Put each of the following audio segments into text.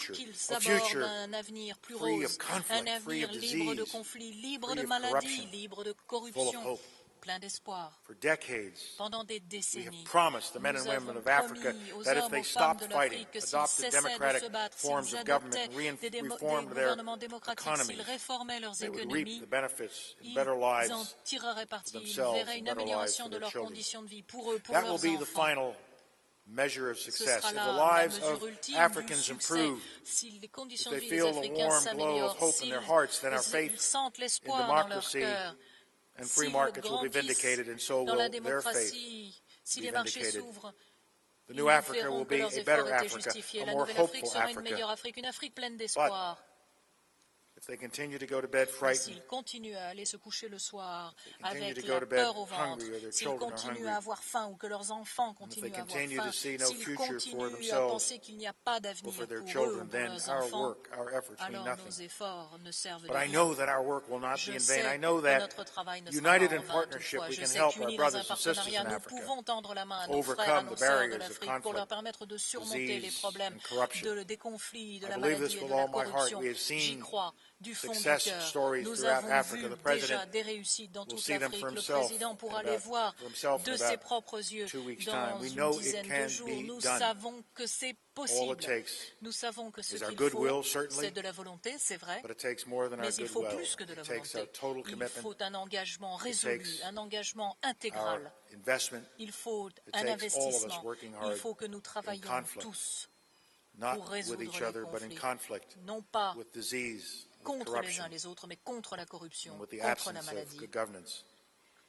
future, qu'ils a abordent future un avenir plus free rose, of conflict, un free avenir of libre de disease, conflits, libre free de of maladies, corruption, libre de full of corruption, hope. plein d'espoir. For decades, Pendant des we have décennies, promised the men nous and women avons of Africa promis aux that if hommes, they aux femmes stopped de fighting, l'Afrique que s'ils adopted cessaient de democratic se battre, forms s'ils of government, adoptaient and des reformed their gouvernements démocratiques, s'ils economies, réformaient leurs they would reap économies, the benefits and ils better en lives tireraient for parti, ils themselves verraient and une better lives amélioration for de their leurs children. conditions de vie pour eux, pour That will leurs be the enfants. final measure of Ce success. sera If the la lives mesure of ultime du Africans succès. improve, Si les if conditions they de vie des feel the Africains warm glow of s'améliorent, hope in s'ils their hearts, then our faith sentent in l'espoir dans leur democracy cœur, and free s'ils markets will be grandissent vindicated, and so dans la will their faith démocratie, si be les marchés vindicated. s'ouvrent, The ils new Africa verront will que be leurs a efforts better étaient Africa, justifiés. a La more nouvelle Afrique hopeful sera une Africa. meilleure Afrique, une Afrique pleine d'espoir. If they continue to go to bed Mais frightened, s'ils continuent à aller se coucher le soir continue avec to go la to bed peur au ventre, hungry or their s'ils children are continuent hungry, à avoir faim ou que leurs enfants and if continuent they à avoir continue to faim, see no s'ils future for continuent à themselves penser qu'il n'y a pas or d'avenir for their pour eux ou children, pour then leurs our enfants, work, our efforts mean alors nothing. nos efforts ne servent de But I rien. know that our work will not be Je in vain. sais I know que that notre travail ne sera united pas in en vain partnership, toutefois. we Je can sais help our qu'unis dans un brothers and sisters partenariat, in nous Africa pouvons tendre la main à nos frères, à overcome nos the sœurs de barriers of l'Afrique pour leur conflict, permettre de surmonter les disease, problèmes and corruption. des conflits, de I la believe maladie this et with de la all my heart. corruption. We have J'y seen crois du fond du success cœur. stories Nous throughout avons Africa. vu The president déjà des réussites dans will toute see them l'Afrique. for Le himself président pourra in les about, voir for himself de in ses about propres yeux 2 weeks' dans time. We une know it dizaine de can jours. be Nous done. savons que c'est All possible. it takes Nous savons que ce is our qu'il faut, goodwill, c'est certainly, de la volonté, c'est vrai, but it takes more than our mais il faut goodwill. plus que de la It takes volonté. our total Il commitment. faut un engagement It résolu, takes un engagement our intégral. investment. Il faut It un takes all of us investissement. working Il hard faut que nous in travaillions conflict, tous not pour with résoudre each les other, but in conflits, conflict non pas with disease, with contre les corruption, uns les autres, mais contre la corruption, and with the contre la absence of maladie. good governance.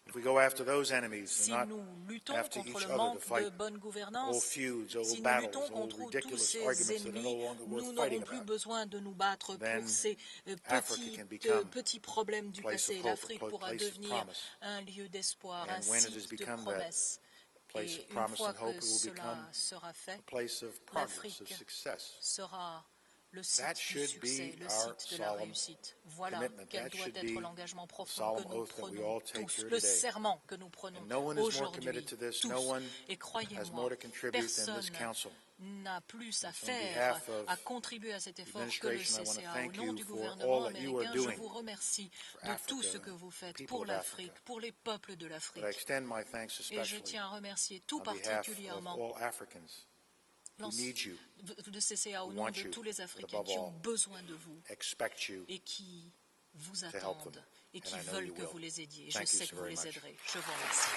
If we go after those enemies Si and nous not luttons after contre each le other to manque de fight bonne old gouvernance, feuds, si old nous battles, luttons old contre tous ridiculous ces arguments that are no ennemis, longer worth nous n'aurons fighting plus about, besoin de nous battre then pour ces Africa can become petits problèmes du a place passé. of hope, L'Afrique a pourra place of devenir promise. un lieu d'espoir, And un when it has site de become that promesse. place Et of une promise fois and hope, que it will cela become sera a fait, place of progress, of l'Afrique success. sera le site That du should succès, be le our site de la solemn réussite. Voilà commitment. quel That doit should être be l'engagement the profond que solemn nous oath that we prenons all take tous, here le today. serment que nous prenons And no one is more aujourd'hui, committed to this. tous. No one Et has croyez-moi, more to contribute than this personne council. n'a plus à on faire, behalf of à contribuer à cet effort que le administration, I want to CCA. Au thank nom you du for gouvernement all that you are américain, je doing vous remercie for de Africa tout ce and que vous faites people pour of l'Afrique, Africa. pour les peuples de But I l'Afrique. extend my thanks Et je especially tiens à remercier tout on behalf of particulièrement all Africans who need you, le CCA au who nom want de you, tous les but Africains above qui ont all, besoin de vous expect you et qui vous help them. attendent et And qui I know veulent you que will. vous les aidiez. Je Thank you sais so que vous very les much. aiderez. Je vous remercie.